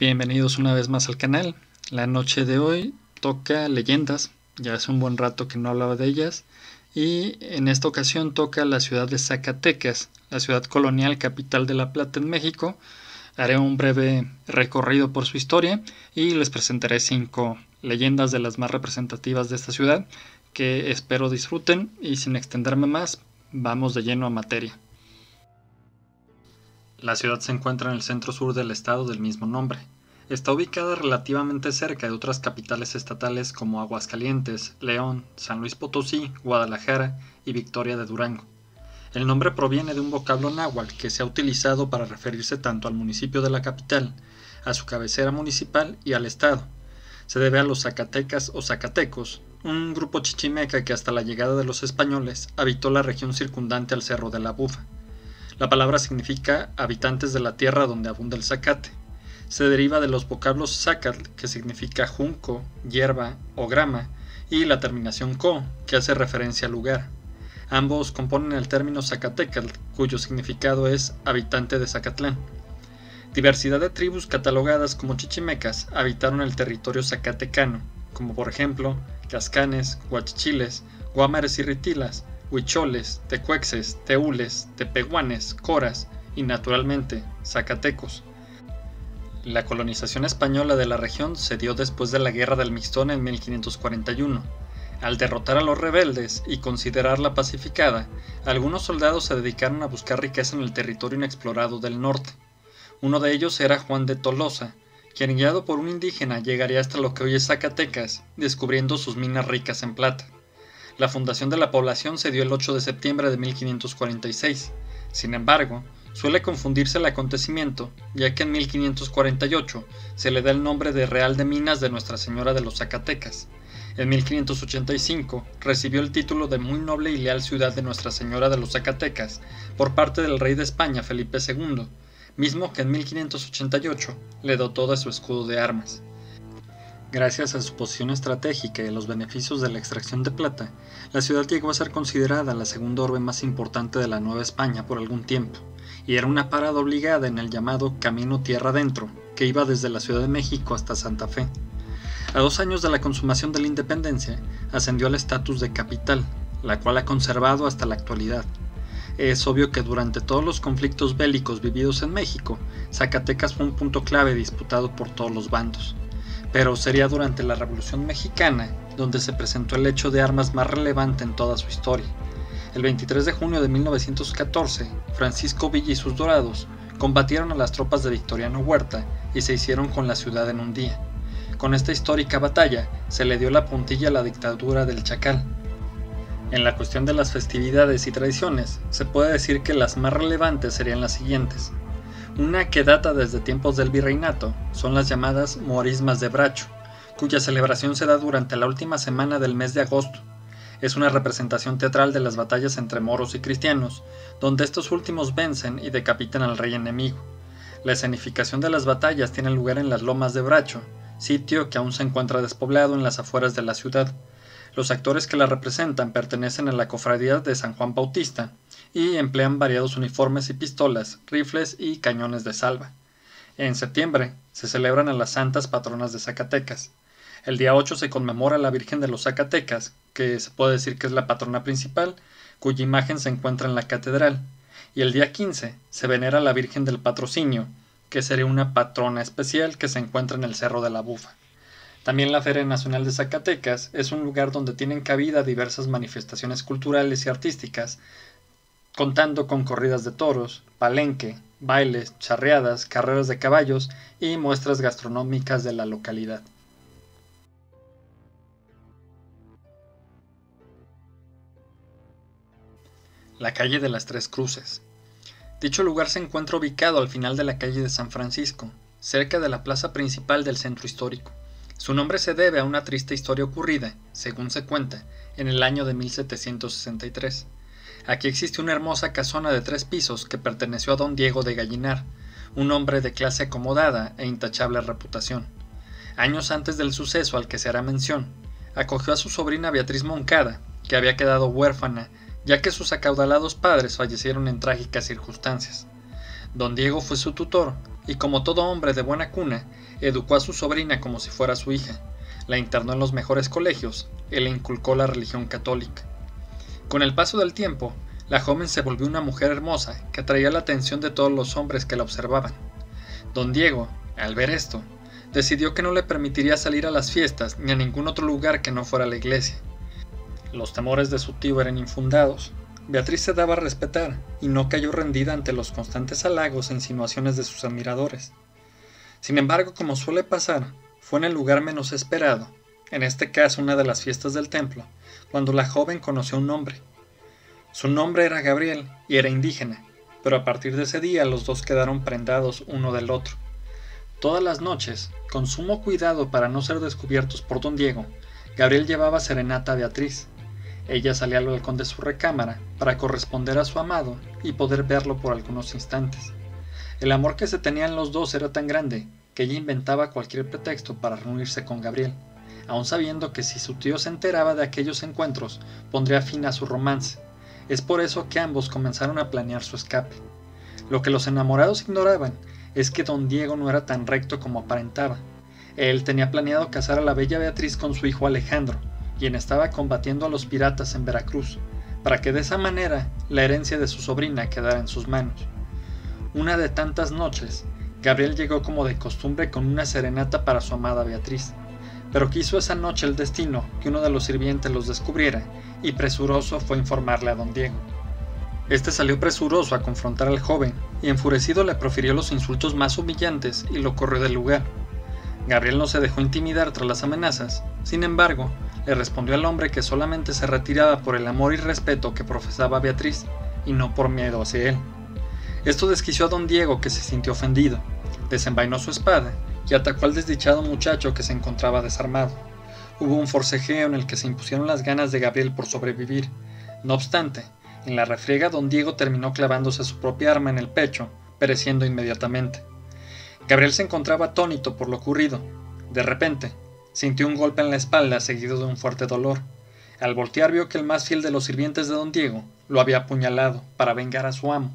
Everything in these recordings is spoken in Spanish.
Bienvenidos una vez más al canal. La noche de hoy toca leyendas, ya hace un buen rato que no hablaba de ellas, y en esta ocasión toca la ciudad de Zacatecas, la ciudad colonial capital de La Plata en México. Haré un breve recorrido por su historia y les presentaré 5 leyendas de las más representativas de esta ciudad que espero disfruten, y sin extenderme más, vamos de lleno a materia. La ciudad se encuentra en el centro sur del estado del mismo nombre. Está ubicada relativamente cerca de otras capitales estatales como Aguascalientes, León, San Luis Potosí, Guadalajara y Victoria de Durango. El nombre proviene de un vocablo náhuatl que se ha utilizado para referirse tanto al municipio de la capital, a su cabecera municipal y al estado. Se debe a los zacatecas o zacatecos, un grupo chichimeca que hasta la llegada de los españoles habitó la región circundante al Cerro de la Bufa. La palabra significa habitantes de la tierra donde abunda el zacate. Se deriva de los vocablos zacatl, que significa junco, hierba o grama, y la terminación co, que hace referencia al lugar. Ambos componen el término zacatecatl, cuyo significado es habitante de Zacatlán. Diversidad de tribus catalogadas como chichimecas habitaron el territorio zacatecano, como por ejemplo cascanes, guachichiles, guámares y ritilas, huicholes, tecuexes, teules, tepehuanes, coras y, naturalmente, zacatecos. La colonización española de la región se dio después de la Guerra del Mixtón en 1541. Al derrotar a los rebeldes y considerarla pacificada, algunos soldados se dedicaron a buscar riqueza en el territorio inexplorado del norte. Uno de ellos era Juan de Tolosa, quien, guiado por un indígena, llegaría hasta lo que hoy es Zacatecas, descubriendo sus minas ricas en plata. La fundación de la población se dio el 8 de septiembre de 1546. Sin embargo, suele confundirse el acontecimiento, ya que en 1548 se le da el nombre de Real de Minas de Nuestra Señora de los Zacatecas. En 1585 recibió el título de muy noble y leal ciudad de Nuestra Señora de los Zacatecas por parte del rey de España Felipe II, mismo que en 1588 le dotó de su escudo de armas. Gracias a su posición estratégica y a los beneficios de la extracción de plata, la ciudad llegó a ser considerada la segunda orbe más importante de la Nueva España por algún tiempo, y era una parada obligada en el llamado Camino Tierra Adentro, que iba desde la Ciudad de México hasta Santa Fe. A 2 años de la consumación de la independencia, ascendió al estatus de capital, la cual ha conservado hasta la actualidad. Es obvio que durante todos los conflictos bélicos vividos en México, Zacatecas fue un punto clave disputado por todos los bandos. Pero sería durante la Revolución Mexicana donde se presentó el hecho de armas más relevante en toda su historia. El 23 de junio de 1914, Francisco Villa y sus dorados combatieron a las tropas de Victoriano Huerta y se hicieron con la ciudad en un día. Con esta histórica batalla se le dio la puntilla a la dictadura del Chacal. En la cuestión de las festividades y tradiciones, se puede decir que las más relevantes serían las siguientes. Una que data desde tiempos del virreinato son las llamadas morismas de Bracho, cuya celebración se da durante la última semana del mes de agosto. Es una representación teatral de las batallas entre moros y cristianos, donde estos últimos vencen y decapitan al rey enemigo. La escenificación de las batallas tiene lugar en las lomas de Bracho, sitio que aún se encuentra despoblado en las afueras de la ciudad. Los actores que la representan pertenecen a la cofradía de San Juan Bautista y emplean variados uniformes y pistolas, rifles y cañones de salva. En septiembre se celebran a las santas patronas de Zacatecas. El día 8 se conmemora a la Virgen de los Zacatecas, que se puede decir que es la patrona principal, cuya imagen se encuentra en la catedral. Y el día 15 se venera a la Virgen del Patrocinio, que sería una patrona especial que se encuentra en el Cerro de la Bufa. También la Feria Nacional de Zacatecas es un lugar donde tienen cabida diversas manifestaciones culturales y artísticas, contando con corridas de toros, palenque, bailes, charreadas, carreras de caballos y muestras gastronómicas de la localidad. La calle de las Tres Cruces. Dicho lugar se encuentra ubicado al final de la calle de San Francisco, cerca de la plaza principal del centro histórico. Su nombre se debe a una triste historia ocurrida, según se cuenta, en el año de 1763. Aquí existe una hermosa casona de 3 pisos que perteneció a don Diego de Gallinar, un hombre de clase acomodada e intachable reputación. Años antes del suceso al que se hará mención, acogió a su sobrina Beatriz Moncada, que había quedado huérfana, ya que sus acaudalados padres fallecieron en trágicas circunstancias. Don Diego fue su tutor, y como todo hombre de buena cuna, educó a su sobrina como si fuera su hija, la internó en los mejores colegios y le inculcó la religión católica. Con el paso del tiempo, la joven se volvió una mujer hermosa que atraía la atención de todos los hombres que la observaban. Don Diego, al ver esto, decidió que no le permitiría salir a las fiestas ni a ningún otro lugar que no fuera la iglesia. Los temores de su tío eran infundados. Beatriz se daba a respetar y no cayó rendida ante los constantes halagos e insinuaciones de sus admiradores. Sin embargo, como suele pasar, fue en el lugar menos esperado, en este caso una de las fiestas del templo, cuando la joven conoció a un hombre. Su nombre era Gabriel y era indígena, pero a partir de ese día los dos quedaron prendados uno del otro. Todas las noches, con sumo cuidado para no ser descubiertos por don Diego, Gabriel llevaba serenata a Beatriz. Ella salía al balcón de su recámara para corresponder a su amado y poder verlo por algunos instantes. El amor que se tenían los dos era tan grande que ella inventaba cualquier pretexto para reunirse con Gabriel, aun sabiendo que si su tío se enteraba de aquellos encuentros, pondría fin a su romance. Es por eso que ambos comenzaron a planear su escape. Lo que los enamorados ignoraban es que don Diego no era tan recto como aparentaba. Él tenía planeado casar a la bella Beatriz con su hijo Alejandro, quien estaba combatiendo a los piratas en Veracruz, para que de esa manera la herencia de su sobrina quedara en sus manos. Una de tantas noches, Gabriel llegó como de costumbre con una serenata para su amada Beatriz, pero quiso esa noche el destino que uno de los sirvientes los descubriera, y presuroso fue a informarle a don Diego. Este salió presuroso a confrontar al joven, y enfurecido le profirió los insultos más humillantes y lo corrió del lugar. Gabriel no se dejó intimidar tras las amenazas, sin embargo, le respondió al hombre que solamente se retiraba por el amor y respeto que profesaba Beatriz, y no por miedo hacia él. Esto desquició a don Diego, que se sintió ofendido, desenvainó su espada y atacó al desdichado muchacho que se encontraba desarmado. Hubo un forcejeo en el que se impusieron las ganas de Gabriel por sobrevivir. No obstante, en la refriega don Diego terminó clavándose su propia arma en el pecho, pereciendo inmediatamente. Gabriel se encontraba atónito por lo ocurrido. De repente, sintió un golpe en la espalda seguido de un fuerte dolor. Al voltear vio que el más fiel de los sirvientes de don Diego lo había apuñalado para vengar a su amo.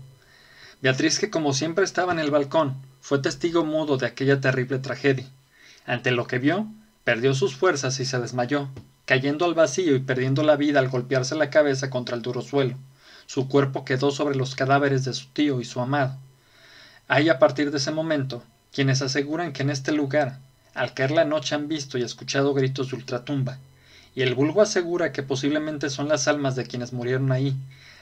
Beatriz, que como siempre estaba en el balcón, fue testigo mudo de aquella terrible tragedia. Ante lo que vio, perdió sus fuerzas y se desmayó, cayendo al vacío y perdiendo la vida al golpearse la cabeza contra el duro suelo. Su cuerpo quedó sobre los cadáveres de su tío y su amado. Hay a partir de ese momento quienes aseguran que en este lugar, al caer la noche, han visto y escuchado gritos de ultratumba, y el vulgo asegura que posiblemente son las almas de quienes murieron ahí,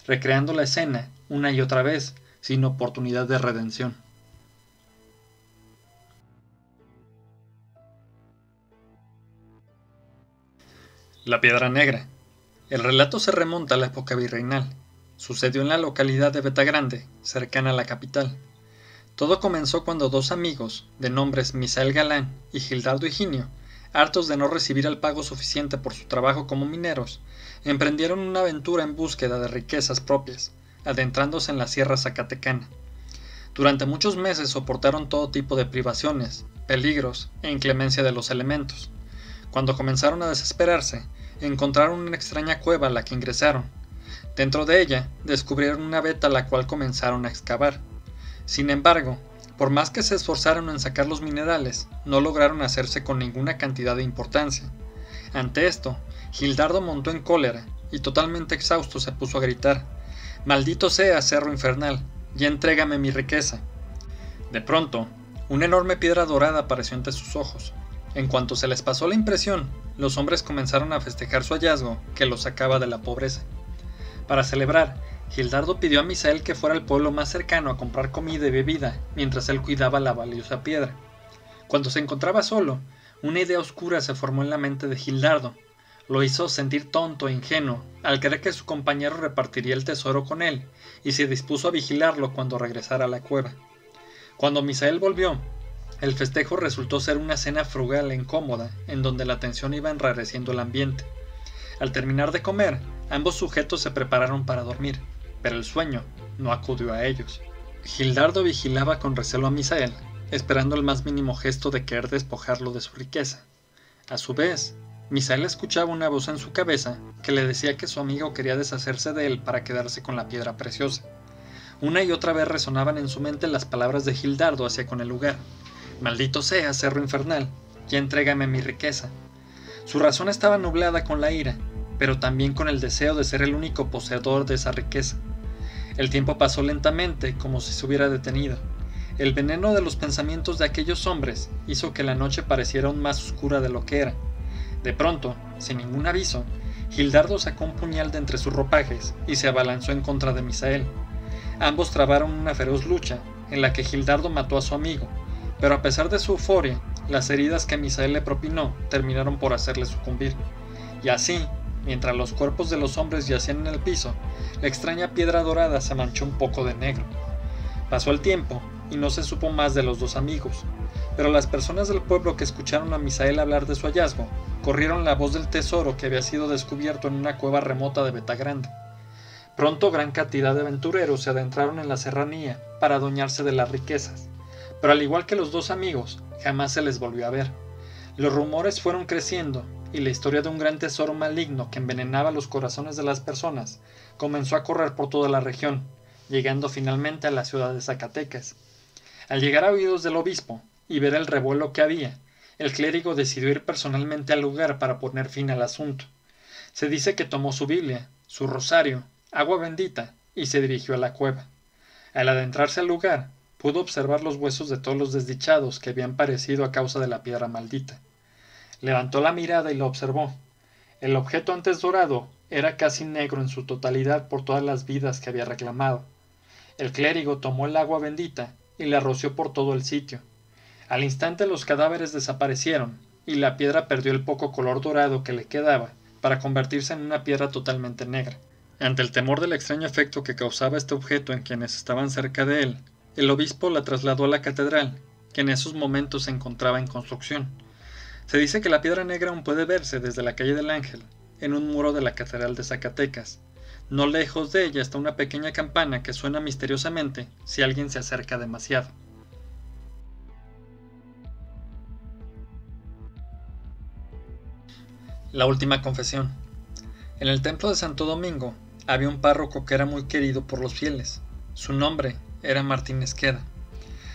recreando la escena una y otra vez, sin oportunidad de redención. La Piedra Negra. El relato se remonta a la época virreinal. Sucedió en la localidad de Betagrande, cercana a la capital. Todo comenzó cuando dos amigos, de nombres Misael Galán y Gildardo Higinio, hartos de no recibir el pago suficiente por su trabajo como mineros, emprendieron una aventura en búsqueda de riquezas propias, adentrándose en la Sierra Zacatecana. Durante muchos meses soportaron todo tipo de privaciones, peligros e inclemencia de los elementos. Cuando comenzaron a desesperarse, encontraron una extraña cueva a la que ingresaron. Dentro de ella, descubrieron una veta a la cual comenzaron a excavar. Sin embargo, por más que se esforzaron en sacar los minerales, no lograron hacerse con ninguna cantidad de importancia. Ante esto, Gildardo montó en cólera y totalmente exhausto se puso a gritar: «¡Maldito sea, cerro infernal! ¡Ya entrégame mi riqueza!». De pronto, una enorme piedra dorada apareció ante sus ojos. En cuanto se les pasó la impresión, los hombres comenzaron a festejar su hallazgo, que los sacaba de la pobreza. Para celebrar, Gildardo pidió a Misael que fuera al pueblo más cercano a comprar comida y bebida, mientras él cuidaba la valiosa piedra. Cuando se encontraba solo, una idea oscura se formó en la mente de Gildardo. Lo hizo sentir tonto e ingenuo, al creer que su compañero repartiría el tesoro con él, y se dispuso a vigilarlo cuando regresara a la cueva. Cuando Misael volvió, el festejo resultó ser una cena frugal e incómoda, en donde la tensión iba enrareciendo el ambiente. Al terminar de comer, ambos sujetos se prepararon para dormir, pero el sueño no acudió a ellos. Gildardo vigilaba con recelo a Misael, esperando el más mínimo gesto de querer despojarlo de su riqueza. A su vez, Misael escuchaba una voz en su cabeza que le decía que su amigo quería deshacerse de él para quedarse con la piedra preciosa. Una y otra vez resonaban en su mente las palabras de Gildardo hacia con el lugar: «Maldito sea, cerro infernal, ya entrégame mi riqueza». Su razón estaba nublada con la ira, pero también con el deseo de ser el único poseedor de esa riqueza. El tiempo pasó lentamente, como si se hubiera detenido. El veneno de los pensamientos de aquellos hombres hizo que la noche pareciera aún más oscura de lo que era. De pronto, sin ningún aviso, Gildardo sacó un puñal de entre sus ropajes y se abalanzó en contra de Misael. Ambos trabaron una feroz lucha, en la que Gildardo mató a su amigo, pero a pesar de su euforia, las heridas que Misael le propinó terminaron por hacerle sucumbir. Y así, mientras los cuerpos de los hombres yacían en el piso, la extraña piedra dorada se manchó un poco de negro. Pasó el tiempo, y no se supo más de los dos amigos, pero las personas del pueblo que escucharon a Misael hablar de su hallazgo, corrieron la voz del tesoro que había sido descubierto en una cueva remota de Betagrande. Pronto gran cantidad de aventureros se adentraron en la serranía para adueñarse de las riquezas, pero al igual que los dos amigos, jamás se les volvió a ver. Los rumores fueron creciendo, y la historia de un gran tesoro maligno que envenenaba los corazones de las personas comenzó a correr por toda la región, llegando finalmente a la ciudad de Zacatecas. Al llegar a oídos del obispo y ver el revuelo que había, el clérigo decidió ir personalmente al lugar para poner fin al asunto. Se dice que tomó su Biblia, su rosario, agua bendita y se dirigió a la cueva. Al adentrarse al lugar, pudo observar los huesos de todos los desdichados que habían perecido a causa de la piedra maldita. Levantó la mirada y lo observó. El objeto antes dorado era casi negro en su totalidad por todas las vidas que había reclamado. El clérigo tomó el agua bendita y la roció por todo el sitio. Al instante los cadáveres desaparecieron y la piedra perdió el poco color dorado que le quedaba para convertirse en una piedra totalmente negra. Ante el temor del extraño efecto que causaba este objeto en quienes estaban cerca de él, el obispo la trasladó a la catedral, que en esos momentos se encontraba en construcción. Se dice que la piedra negra aún puede verse desde la calle del Ángel, en un muro de la catedral de Zacatecas. No lejos de ella está una pequeña campana que suena misteriosamente si alguien se acerca demasiado. La última confesión. En el templo de Santo Domingo había un párroco que era muy querido por los fieles. Su nombre era Martín Esqueda.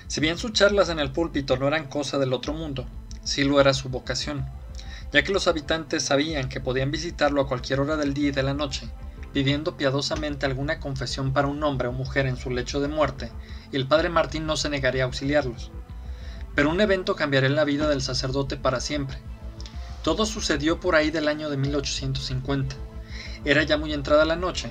Si bien sus charlas en el púlpito no eran cosa del otro mundo, sí lo era su vocación, ya que los habitantes sabían que podían visitarlo a cualquier hora del día y de la noche, pidiendo piadosamente alguna confesión para un hombre o mujer en su lecho de muerte, y el padre Martín no se negaría a auxiliarlos. Pero un evento cambiaría la vida del sacerdote para siempre. Todo sucedió por ahí del año de 1850. Era ya muy entrada la noche,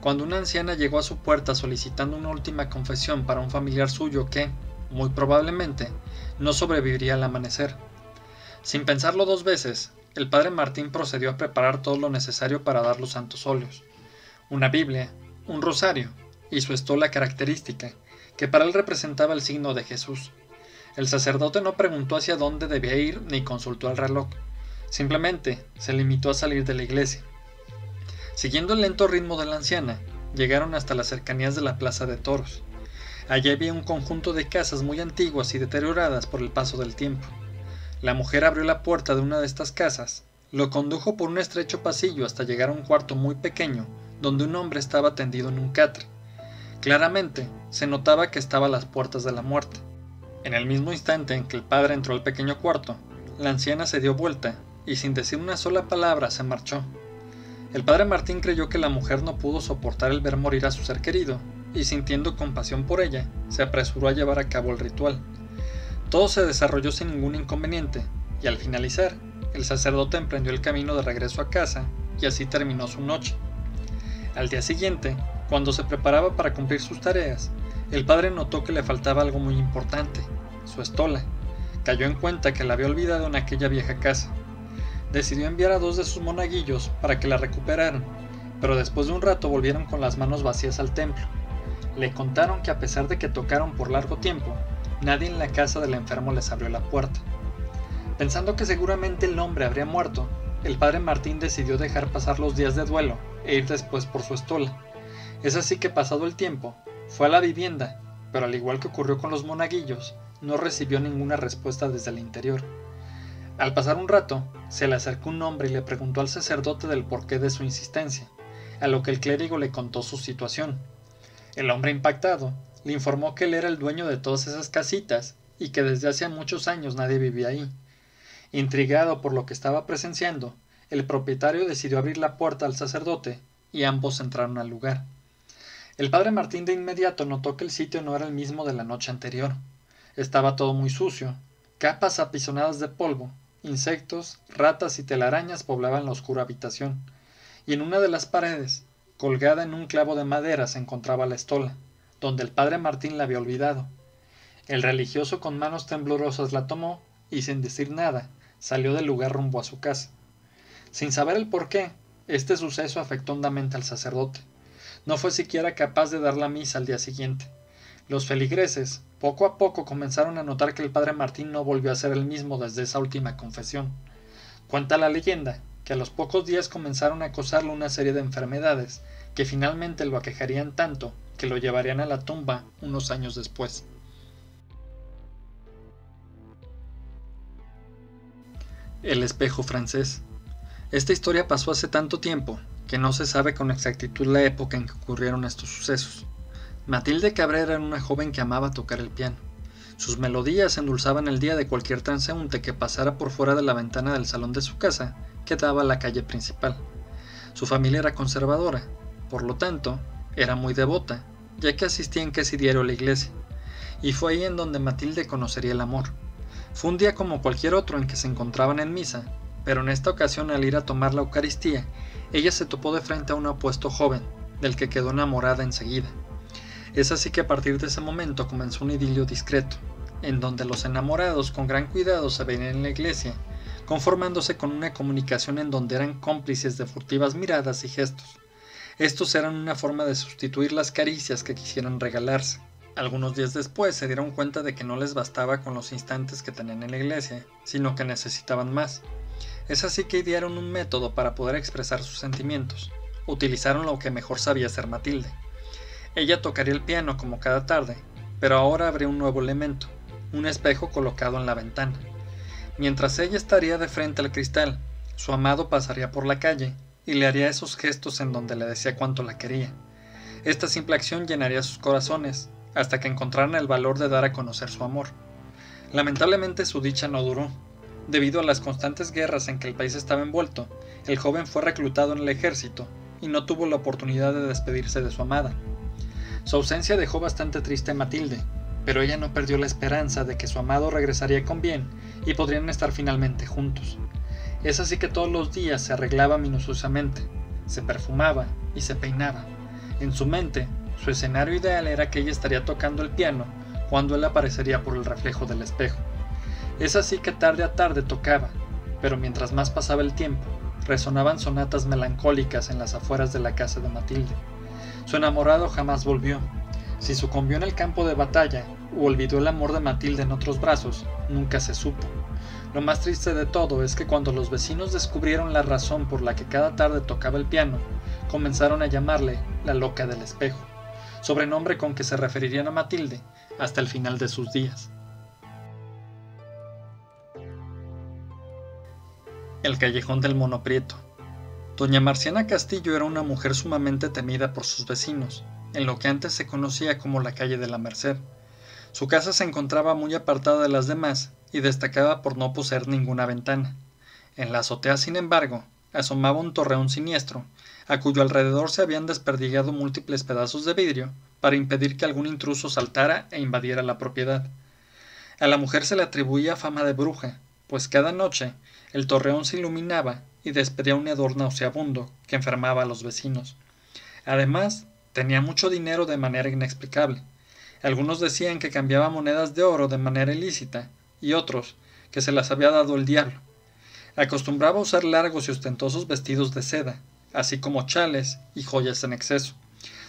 cuando una anciana llegó a su puerta solicitando una última confesión para un familiar suyo que, muy probablemente, no sobreviviría al amanecer. Sin pensarlo dos veces, el padre Martín procedió a preparar todo lo necesario para dar los santos óleos: una Biblia, un rosario y su estola característica, que para él representaba el signo de Jesús. El sacerdote no preguntó hacia dónde debía ir ni consultó el reloj. Simplemente se limitó a salir de la iglesia. Siguiendo el lento ritmo de la anciana, llegaron hasta las cercanías de la plaza de toros. Allí había un conjunto de casas muy antiguas y deterioradas por el paso del tiempo. La mujer abrió la puerta de una de estas casas, lo condujo por un estrecho pasillo hasta llegar a un cuarto muy pequeño, donde un hombre estaba tendido en un catre. Claramente, se notaba que estaba a las puertas de la muerte. En el mismo instante en que el padre entró al pequeño cuarto, la anciana se dio vuelta y sin decir una sola palabra se marchó. El padre Martín creyó que la mujer no pudo soportar el ver morir a su ser querido, y sintiendo compasión por ella, se apresuró a llevar a cabo el ritual. Todo se desarrolló sin ningún inconveniente, y al finalizar, el sacerdote emprendió el camino de regreso a casa, y así terminó su noche. Al día siguiente, cuando se preparaba para cumplir sus tareas, el padre notó que le faltaba algo muy importante: su estola. Cayó en cuenta que la había olvidado en aquella vieja casa. Decidió enviar a 2 de sus monaguillos para que la recuperaran, pero después de un rato volvieron con las manos vacías al templo. Le contaron que a pesar de que tocaron por largo tiempo, nadie en la casa del enfermo les abrió la puerta. Pensando que seguramente el hombre habría muerto, el padre Martín decidió dejar pasar los días de duelo e ir después por su estola. Es así que, pasado el tiempo, fue a la vivienda, pero al igual que ocurrió con los monaguillos, no recibió ninguna respuesta desde el interior. Al pasar un rato, se le acercó un hombre y le preguntó al sacerdote del porqué de su insistencia, a lo que el clérigo le contó su situación. El hombre impactado le informó que él era el dueño de todas esas casitas y que desde hacía muchos años nadie vivía ahí. Intrigado por lo que estaba presenciando, el propietario decidió abrir la puerta al sacerdote y ambos entraron al lugar. El padre Martín de inmediato notó que el sitio no era el mismo de la noche anterior. Estaba todo muy sucio, capas apisonadas de polvo, insectos, ratas y telarañas poblaban la oscura habitación, y en una de las paredes, colgada en un clavo de madera, se encontraba la estola, donde el padre Martín la había olvidado. El religioso con manos temblorosas la tomó y sin decir nada, salió del lugar rumbo a su casa. Sin saber el porqué, este suceso afectó hondamente al sacerdote. No fue siquiera capaz de dar la misa al día siguiente. Los feligreses, poco a poco, comenzaron a notar que el padre Martín no volvió a ser el mismo desde esa última confesión. Cuenta la leyenda que a los pocos días comenzaron a acosarlo una serie de enfermedades que finalmente lo aquejarían tanto que lo llevarían a la tumba unos años después. El espejo francés. Esta historia pasó hace tanto tiempo que no se sabe con exactitud la época en que ocurrieron estos sucesos. Matilde Cabrera era una joven que amaba tocar el piano. Sus melodías endulzaban el día de cualquier transeúnte que pasara por fuera de la ventana del salón de su casa, que daba a la calle principal. Su familia era conservadora, por lo tanto, era muy devota, ya que asistía en casi diario a la iglesia, y fue ahí en donde Matilde conocería el amor. Fue un día como cualquier otro en que se encontraban en misa, pero en esta ocasión al ir a tomar la Eucaristía, ella se topó de frente a un apuesto joven, del que quedó enamorada enseguida. Es así que a partir de ese momento comenzó un idilio discreto, en donde los enamorados con gran cuidado se veían en la iglesia, conformándose con una comunicación en donde eran cómplices de furtivas miradas y gestos. Estos eran una forma de sustituir las caricias que quisieran regalarse. Algunos días después se dieron cuenta de que no les bastaba con los instantes que tenían en la iglesia, sino que necesitaban más. Es así que idearon un método para poder expresar sus sentimientos. Utilizaron lo que mejor sabía hacer Matilde. Ella tocaría el piano como cada tarde, pero ahora habría un nuevo elemento, un espejo colocado en la ventana. Mientras ella estaría de frente al cristal, su amado pasaría por la calle y le haría esos gestos en donde le decía cuánto la quería. Esta simple acción llenaría sus corazones, hasta que encontraran el valor de dar a conocer su amor. Lamentablemente su dicha no duró. Debido a las constantes guerras en que el país estaba envuelto, el joven fue reclutado en el ejército y no tuvo la oportunidad de despedirse de su amada. Su ausencia dejó bastante triste a Matilde, pero ella no perdió la esperanza de que su amado regresaría con bien y podrían estar finalmente juntos. Es así que todos los días se arreglaba minuciosamente, se perfumaba y se peinaba. En su mente, su escenario ideal era que ella estaría tocando el piano cuando él aparecería por el reflejo del espejo. Es así que tarde a tarde tocaba, pero mientras más pasaba el tiempo, resonaban sonatas melancólicas en las afueras de la casa de Matilde. Su enamorado jamás volvió. Si sucumbió en el campo de batalla o olvidó el amor de Matilde en otros brazos, nunca se supo. Lo más triste de todo es que cuando los vecinos descubrieron la razón por la que cada tarde tocaba el piano, comenzaron a llamarle la loca del espejo, sobrenombre con que se referirían a Matilde hasta el final de sus días. El callejón del Mono Prieto. Doña Marciana Castillo era una mujer sumamente temida por sus vecinos, en lo que antes se conocía como la calle de la Merced. Su casa se encontraba muy apartada de las demás y destacaba por no poseer ninguna ventana. En la azotea, sin embargo, asomaba un torreón siniestro, a cuyo alrededor se habían desperdigado múltiples pedazos de vidrio para impedir que algún intruso saltara e invadiera la propiedad. A la mujer se le atribuía fama de bruja, pues cada noche el torreón se iluminaba y despedía un hedor nauseabundo que enfermaba a los vecinos. Además, tenía mucho dinero de manera inexplicable. Algunos decían que cambiaba monedas de oro de manera ilícita, y otros que se las había dado el diablo. Acostumbraba a usar largos y ostentosos vestidos de seda, así como chales y joyas en exceso.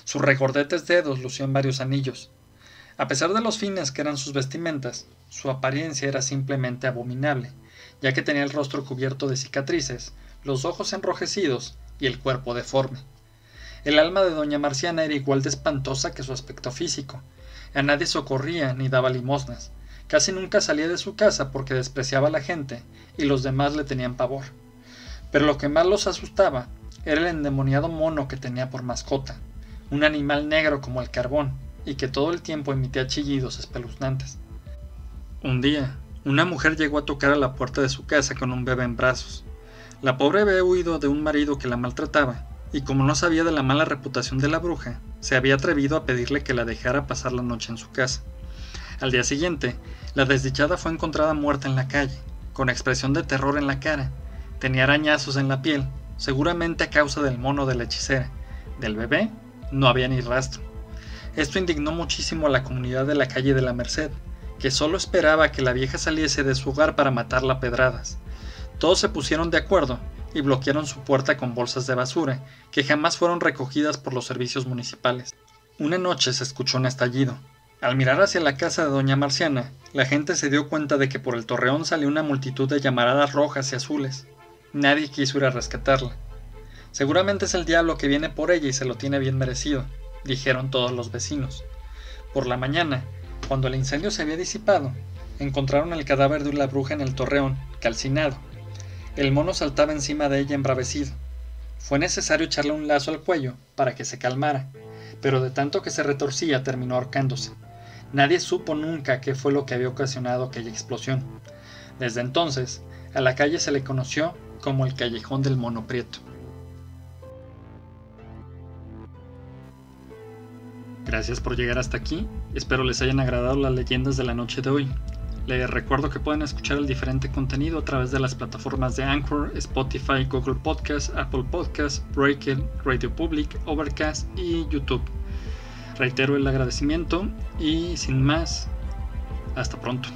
Sus regordetes dedos lucían varios anillos. A pesar de los fines que eran sus vestimentas, su apariencia era simplemente abominable, ya que tenía el rostro cubierto de cicatrices, los ojos enrojecidos y el cuerpo deforme. El alma de doña Marciana era igual de espantosa que su aspecto físico. A nadie socorría ni daba limosnas. Casi nunca salía de su casa porque despreciaba a la gente y los demás le tenían pavor. Pero lo que más los asustaba era el endemoniado mono que tenía por mascota. un animal negro como el carbón, y que todo el tiempo emitía chillidos espeluznantes. Un día, una mujer llegó a tocar a la puerta de su casa con un bebé en brazos. La pobre había huido de un marido que la maltrataba, y como no sabía de la mala reputación de la bruja, se había atrevido a pedirle que la dejara pasar la noche en su casa. Al día siguiente, la desdichada fue encontrada muerta en la calle, con expresión de terror en la cara. Tenía arañazos en la piel, seguramente a causa del mono de la hechicera. Del bebé no había ni rastro. Esto indignó muchísimo a la comunidad de la calle de la Merced, que solo esperaba que la vieja saliese de su hogar para matarla a pedradas. Todos se pusieron de acuerdo y bloquearon su puerta con bolsas de basura, que jamás fueron recogidas por los servicios municipales. Una noche se escuchó un estallido. Al mirar hacia la casa de doña Marciana, la gente se dio cuenta de que por el torreón salió una multitud de llamaradas rojas y azules. Nadie quiso ir a rescatarla. Seguramente es el diablo que viene por ella y se lo tiene bien merecido, dijeron todos los vecinos. Por la mañana, cuando el incendio se había disipado, encontraron el cadáver de la bruja en el torreón, calcinado. El mono saltaba encima de ella embravecido. Fue necesario echarle un lazo al cuello para que se calmara, pero de tanto que se retorcía terminó ahorcándose. Nadie supo nunca qué fue lo que había ocasionado aquella explosión. Desde entonces, a la calle se le conoció como el Callejón del Mono Prieto. Gracias por llegar hasta aquí, espero les hayan agradado las leyendas de la noche de hoy. Les recuerdo que pueden escuchar el diferente contenido a través de las plataformas de Anchor, Spotify, Google Podcasts, Apple Podcasts, Breaker, Radio Public, Overcast y YouTube. Reitero el agradecimiento y sin más, hasta pronto.